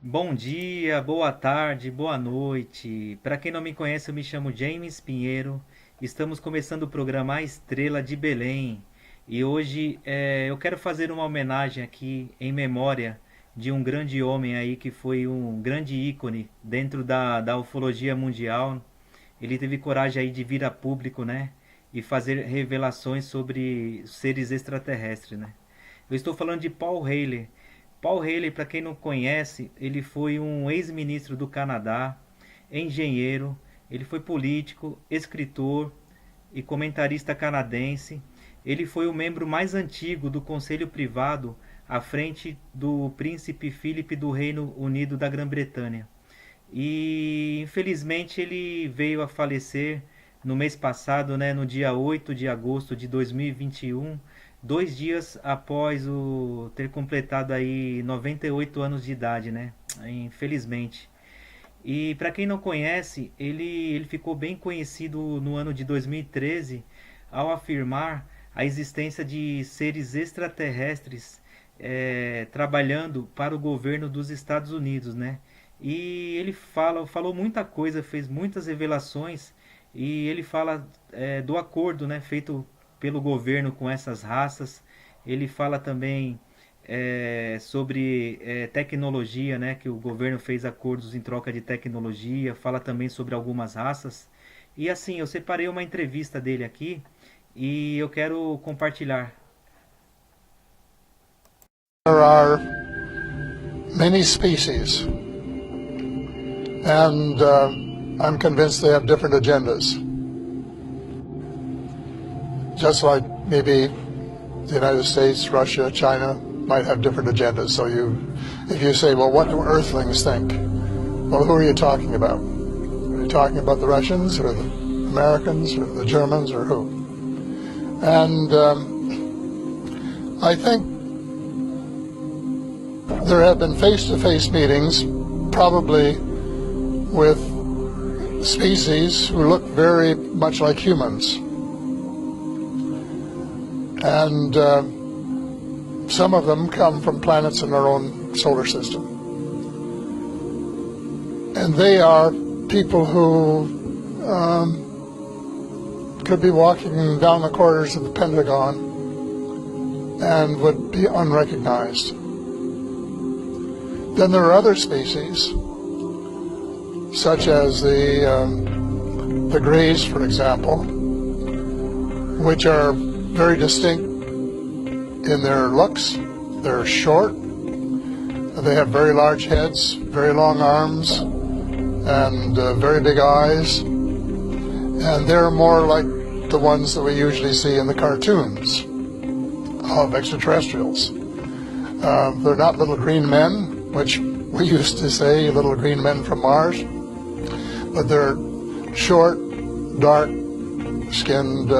Bom dia, boa tarde, boa noite. Para quem não me conhece, eu me chamo James Pinheiro. Estamos começando o programa A Estrela de Belém. E hoje eu quero fazer uma homenagem aqui em memória de um grande homem aí que foi um grande ícone dentro da ufologia mundial. Ele teve coragem aí de vir a público, né? E fazer revelações sobre seres extraterrestres, né? Eu estou falando de Paul Haley. Paul Haley, para quem não conhece, ele foi um ex-ministro do Canadá, engenheiro, ele foi político, escritor e comentarista canadense. Ele foi o membro mais antigo do Conselho Privado à frente do príncipe Philip do Reino Unido da Grã-Bretanha. E infelizmente ele veio a falecer no mês passado, né, no dia 8 de agosto de 2021, 2 dias após ter completado aí 98 anos de idade, né? Infelizmente. E para quem não conhece, ele ficou bem conhecido no ano de 2013 ao afirmar a existência de seres extraterrestres trabalhando para o governo dos Estados Unidos, né? E ele falou muita coisa, fez muitas revelações e ele fala do acordo, né, feito pelo governo com essas raças. Ele fala também sobre tecnologia, né, que o governo fez acordos em troca de tecnologia. Fala também sobre algumas raças. E assim, eu separei uma entrevista dele aqui e eu quero compartilhar. There are many species, and I'm convinced they have different agendas. Just like maybe the United States, Russia, China might have different agendas. So if you say, well, what do Earthlings think? Well, who are you talking about? Are you talking about the Russians or the Americans or the Germans or who? And I think there have been face-to-face meetings, probably with species who look very much like humans. And some of them come from planets in our own solar system. And they are people who could be walking down the corridors of the Pentagon and would be unrecognized. Then there are other species, such as the Greys, for example, which are very distinct in their looks. They're short, they have very large heads, very long arms, and very big eyes, and they're more like the ones that we usually see in the cartoons of extraterrestrials. They're not little green men, which we used to say, little green men from Mars, but they're short, dark-skinned,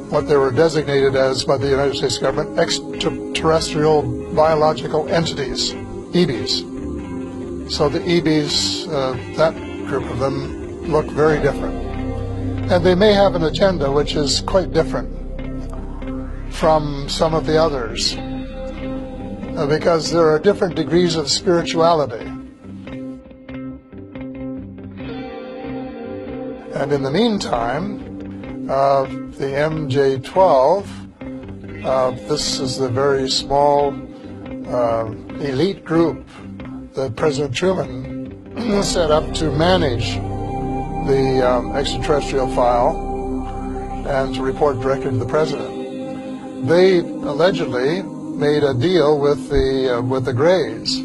what they were designated as by the United States government, extraterrestrial biological entities, EBs. So the EBs, that group of them, look very different. And they may have an agenda which is quite different from some of the others, because there are different degrees of spirituality. And in the meantime, the MJ-12, this is the very small elite group that President Truman set up to manage the extraterrestrial file and to report directly to the president. They allegedly made a deal with the Greys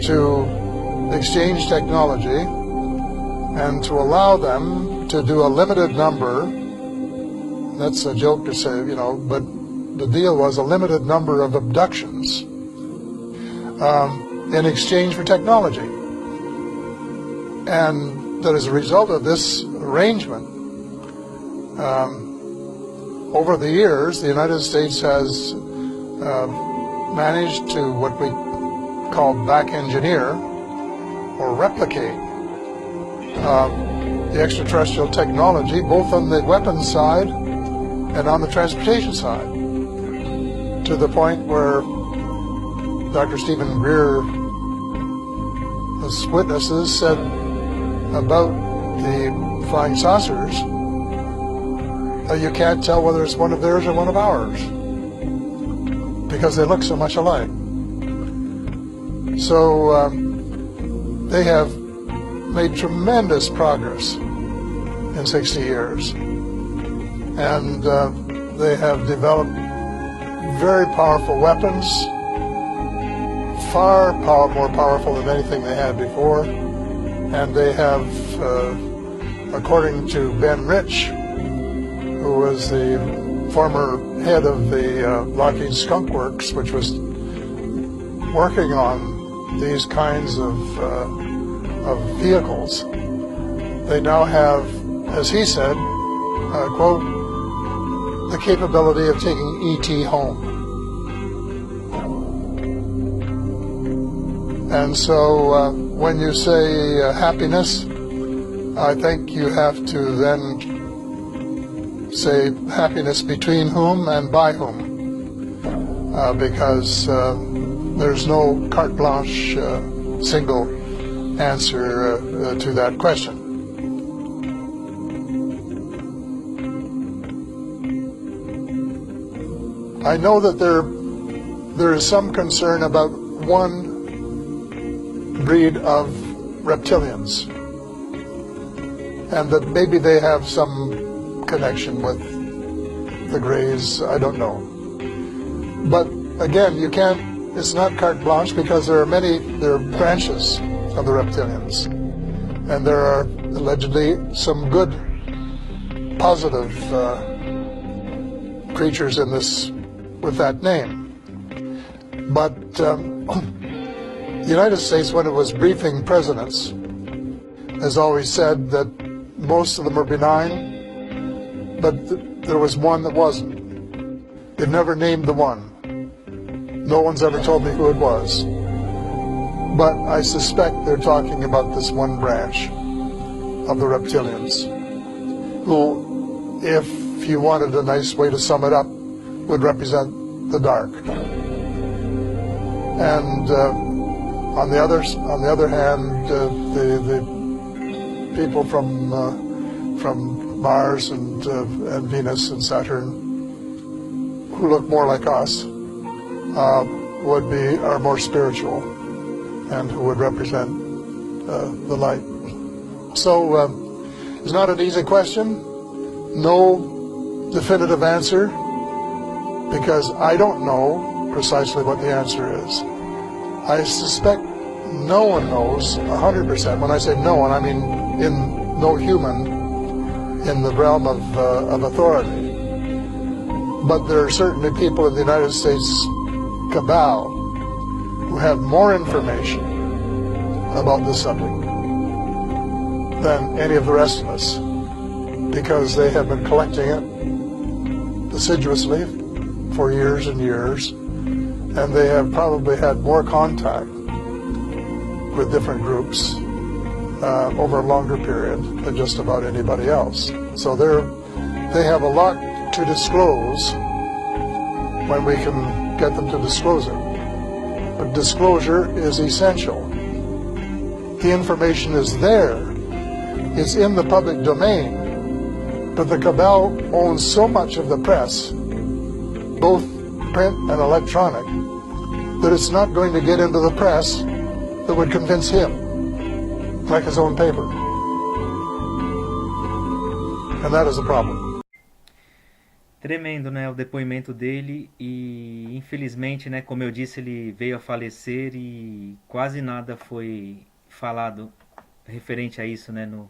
to exchange technology and to allow them to do a limited number. That's a joke to say, but the deal was a limited number of abductions in exchange for technology. And that as a result of this arrangement, over the years, the United States has managed to what we call back engineer or replicate the extraterrestrial technology, both on the weapons side and on the transportation side, to the point where Dr. Stephen Greer's witnesses said about the flying saucers, you can't tell whether it's one of theirs or one of ours because they look so much alike. So they have made tremendous progress in 60 years, and they have developed very powerful weapons, far more powerful than anything they had before. And they have, according to Ben Rich, who was the former head of the Lockheed Skunk Works, which was working on these kinds of vehicles, they now have, as he said, quote, the capability of taking E.T. home. And so when you say happiness, I think you have to then say happiness between whom and by whom, because there's no carte blanche single answer to that question. I know that there is some concern about one breed of reptilians, and that maybe they have some connection with the Greys. I don't know. But again, you can't, it's not carte blanche, because there are branches of the reptilians, and there are allegedly some good, positive creatures in this with that name. But the United States, when it was briefing presidents, has always said that most of them are benign, but there was one that wasn't. They've never named the one. No one's ever told me who it was. But I suspect they're talking about this one branch of the reptilians, who, if you wanted a nice way to sum it up, would represent the dark. And on the other hand, the people from Mars and Venus and Saturn, who look more like us, are more spiritual, and who would represent the light. So it's not an easy question. No definitive answer, because I don't know precisely what the answer is. I suspect no one knows 100%. When I say no one, I mean no human in the realm of authority. But there are certainly people in the United States cabal who have more information about the subject than any of the rest of us, because they have been collecting it assiduously for years and years, and they have probably had more contact with different groups over a longer period than just about anybody else. So they have a lot to disclose when we can get them to disclose it. But disclosure is essential. The information is there. It's in the public domain. But the cabal owns so much of the press, both print and electronic, that it's not going to get into the press that would convince him, like his own paper. And that is a problem. Tremendo, né, o depoimento dele, e infelizmente, né, como eu disse, ele veio a falecer e quase nada foi falado referente a isso, né, no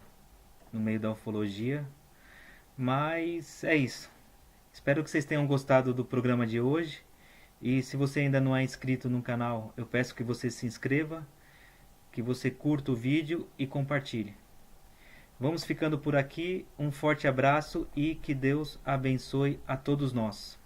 meio da ufologia. Mas é isso. Espero que vocês tenham gostado do programa de hoje. E se você ainda não é inscrito no canal, eu peço que você se inscreva, que você curta o vídeo e compartilhe. Vamos ficando por aqui. Um forte abraço e que Deus abençoe a todos nós.